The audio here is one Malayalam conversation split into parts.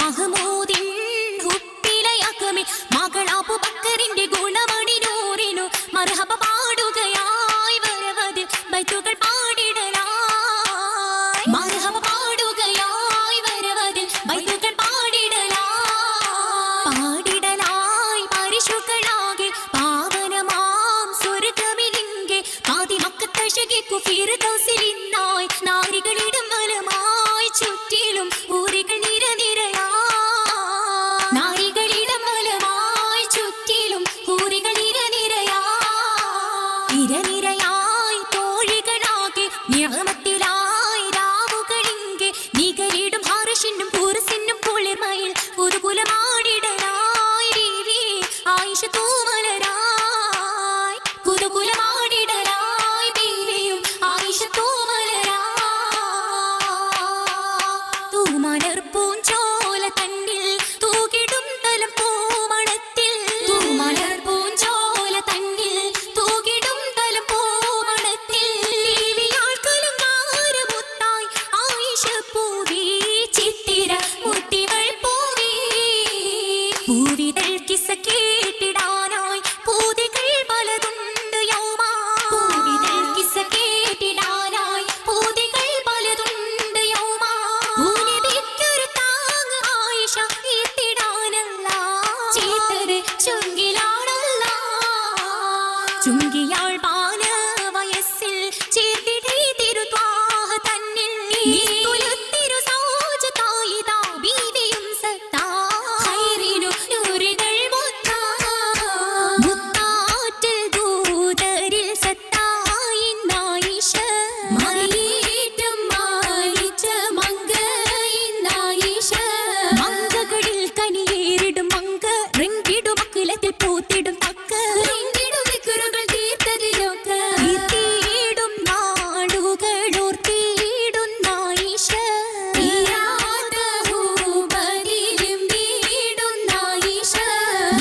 മഹമൂദിൻ ഹുപ്പിലയാക്കമേ മകൾ അബൂബക്കറിന്റെ ഗുണമണി നൂറിനു മർഹബ പാടുകയായി വരവതിൽ ബൈത്തുകൾ പാടിടലായി മർഹബ പാടുകയായി വരവതിൽ ബൈത്തുകൾ പാടിടലായി പരിശുക്കളാകെ പാവനമാം സ്വർഗമിലിങ്കെ ആദി മക്കത്തശകിക്കു ഫിർദൗസിലിന്നായി നാരികളിടം വലമായി ചുറ്റിലും ഊരികൾ നിരനിരയായി നാരികളിടം വലമായി ചുറ്റിലും ഊരികൾ നിരനിരയായി തോഴികളാകെ നിയമത്തിലായി രാവുകളിങ്കെ നികരിടും ഹാറിഷിനും പൂരസിനും കുളിർമയിൽ കുതുകുലമാടിടലായി ബീവി ആയിഷ തൂമലരായി കുതുകുലമാടിടലായി ബീവിയും ആയിഷ തൂമലർ പൂഞ്ചോല തന്നിൽ തൂകിടും തലം പൂമണത്തിൽ തൂമലർ പൂഞ്ചോല തന്നിൽ തൂകിടും തലം പൂമണത്തിൽ ബീവിയാൾ കലങ്കാരമുത്തായി ആയിഷ പൂവി ചിത്തിര മുത്തിവൾ പൂവി പൂവിതൾ കിസ്സ കേട്ടിടാനായി പൂതികൾ പലതുണ്ട് യൗമാ പൂവിതൾ കിസ്സ കേട്ടിടാനായി പൂതികൾ പലതുണ്ട് യൗമാ ഭൂനബിക്കൊരു താങ്ങ് ആയിഷ എത്തിടാനല്ല ചീത്തത് ചുങ്കിലാണല്ല ചുങ്കിയാൾ ബാല വയസ്സിൽ ചേർത്തിടേ തിരുത്വാഹ തന്നിൽ തുലത്തിരു സൗജതായിതാ ബീവിയും സത്താ ഖൈറിനു നൂറുകൾ മുത്താറ്റൽ ദൂതരിൽ സത്തായിന്നായിഷ മറിയേറ്റം മാലിച്ച മങ്കയിന്നായിഷ മങ്കകളിൽ കനിയേറിടും മങ്ക റിങ്കിടും അക്കിലത്തിൽ പൂത്തിടും തക്ക റിങ്കിടും വിക്കുറുകൾ തീർത്തതിലൊക്ക തീർത്തിയിടും നാടുകളോർത്തിയിടുന്നായിഷ തീരാത്ത ഹൂബലിലും വീടുന്നായിഷ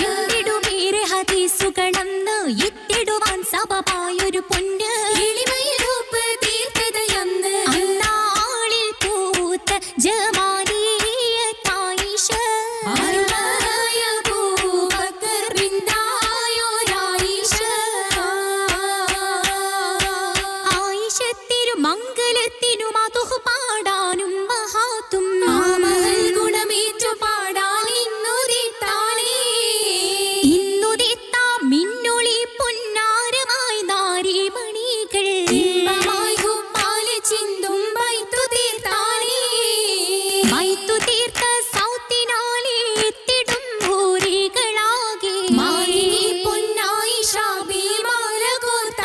എന്തിടുമേറെ ഹദീസുകളെന്ന് എത്തിടുവാൻ സബബായൊരു പൊന്ന് എളിമയിൽ ഹുബ്ബ് തീർത്തതയെന്ന് അന്നാളിൽ പൂത്ത ജമാലിയത്തായിഷ അരുളായ അബൂബക്കർ ബിന്ദായോരായിഷ ആയിഷ തിരുമംഗലത്തിനു മധു പാടാനും മഹാത്തും മാമഹൽ ഗുണമേറ്റു പാടാൻ ഇന്നുദിത്താം മിന്നൊളി പൊന്നാരമായി നാരിമണികൾ ഇമ്പമായി ഹുബ്ബാലെ ചിന്തും ബൈത്തു തീർത്ത സൗത്തിനാലെ എത്തിടും ഭൂരികളാകെ മാരി പൊന്നായിഷ ബീമാല കോർത്ത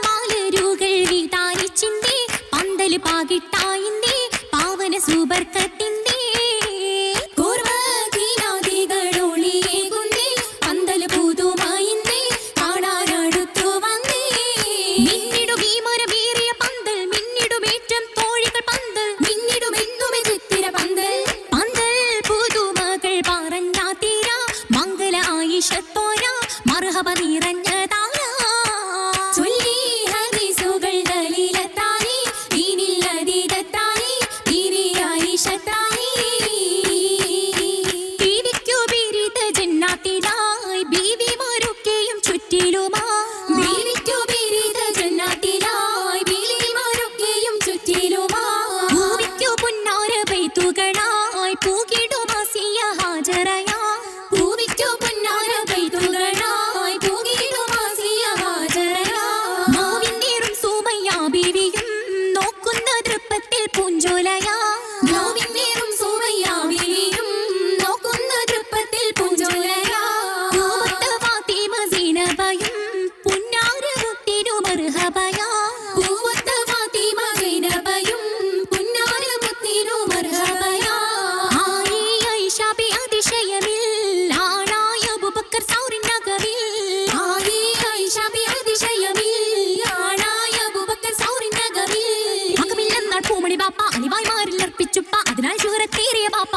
മാലരുകൾ വിതാരിച്ചിന്റെ പന്തല് പാകിട്ടായിന്റെ പാവന സൂബർക്കത്തിന്റെ കൂർവദീനാദികളൊളിയേകുന്നേ പന്തല് പൂതുമായിന്നേ കാണാനടുത്തു വന്നേ മിന്നിടും ഈ മരമേറിയ പന്തൽ മിന്നിടുമേറ്റം തോഴികൾ പന്തൽ മിന്നിടുമെന്നുമേ ചിത്തിര പന്തൽ പുതുമകൾ പറഞ്ഞാ തീര മംഗല ആയിഷത്തോര മർഹബ നിറഞ്ഞതാര ചൊല്ലി ഹദീസുകൾ ദലീലത്താനി ദീനിൽ അതീതത്താനി ദീനി ആയിഷത്താനി ബീവിക്കു ബിരിത ജന്നാത്തിലായി ബീവിമാരൊക്കെയും ചുറ്റിലുമാ ബീവിക്കു ബിരിത ജന്നാത്തിലായി ബീവിമാരൊക്കെയും ചുറ്റിലുമാ ഭൂവിക്കു പുന്നാര ബൈത്തുകളായി പൂകിടുമാസിയ ഹാജറയാ ഭൂവിക്കു പുന്നാര ബൈത്തുകളായി പൂകിടുമാസിയ ഹാജറയാ നോവിന്നേറും സൂമയ്യ ബീവിയും നോക്കുന്ന ദൃപ്പത്തിൽ പൂഞ്ചോലയാ നോവിന്നേറും സൂമയ്യ ബീവിയും നോക്കുന്ന ദൃപ്പത്തിൽ പൂഞ്ചോലയാ പൂവത്ത ഫാത്തിമ സീനബയും പുന്നാരമുത്തിനു മർഹബയാ പൂവത്ത ഫാത്തിമ സീനബയും പുന്നാരമുത്തിനു മർഹബയാ ആയി ആയിഷ ബി അതിശയമിൽ ആണായ അബൂബക്കർ സൗറിനകവിൽ ആയി ആയിഷ ബി അതിശയമിൽ ആണായ അബൂബക്കർ സൗറിനകവിൽ അകമില്ലെന്നാൾ പൂമണി ബാപ്പ അനിവായ്മാരിൽ അർപ്പിച്ചുപ്പ അതിനാൽ ശുഹറത്തേറിയ ബാപ്പ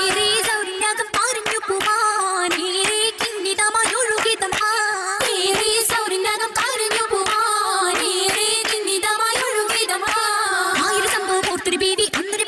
ഏറെ സൗറിനകം പറഞ്ഞു പോവാൻ ഏറെ കിന്നിതമായി ഒഴുകിതമാ ഏറെ സൗറിനകം പറഞ്ഞു പോവാൻ ഏറെ കിന്നിതമായി ഒഴുകിതമാ ആയിരം സംഭവം ഓർത്തൊരു ബീവി അന്നൊരു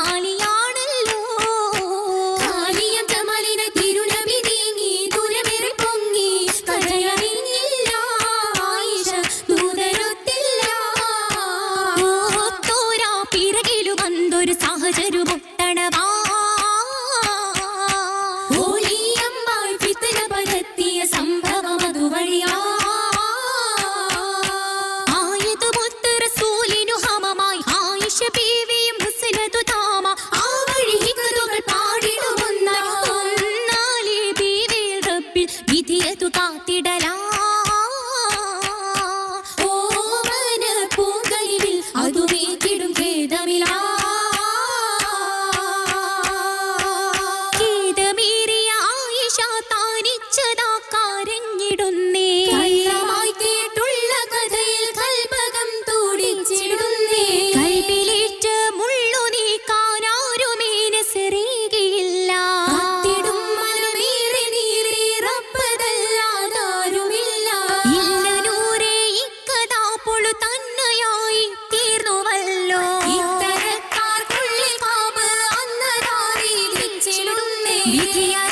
കാലിയാണല്ലോ. കാലിയം ജമാലിന തിരുനബി നീങ്ങി ദൂരമേറെ പൊങ്ങി കഥയറിഞ്ഞില്ല ആയിഷ ദൂതരൊത്തില്ല. തോരാ പിറകിലു വന്നൊരു സാഹചര്യമൊട്ടണവാ ഓലിയമ്മാൾ ഫിത്ന പരത്തിയ സംഭവം അതുവഴിയാ. ആയതുമൊത്ത് റസൂലിനു ഹമമായി ആയിഷ ബീവിയും ഹുസ്നതു താമ ആ വഴി ഹിക്മത്തുകൾ പാടിടുമൊന്നാലേ ബീവിയിൽ റബ്ബിൽ വിധിയതു കാത്തിടലാ. ഓമന പൂങ്കരിവിൽ അതുമേറ്റിടും ഖേദമിലാ. ഖേദമേറിയ ആയിഷ താനിച്ചതാ കരഞ്ഞിടുന്നേ. കള്ളമായി കേട്ടുള്ള കഥയിൽ കൽപകം തുടിച്ചിടുന്നേ. കൽബിലേറ്റ മുള്ളു നീക്കാനാരുമേ നസറേകിയില്ല. കത്തിടും മനമേറെ നീറേ റബ്ബതല്ലാതാരുമില്ല. ഇല്ല നൂറേ ഇക്കഥാ പൊളു തന്നെയായി തീർന്നുവല്ലോ. ഇത്തരക്കാർക്കുള്ളിൽ കാബ് അന്നതാ വീതിച്ചിടുന്നേ. വിധിയാ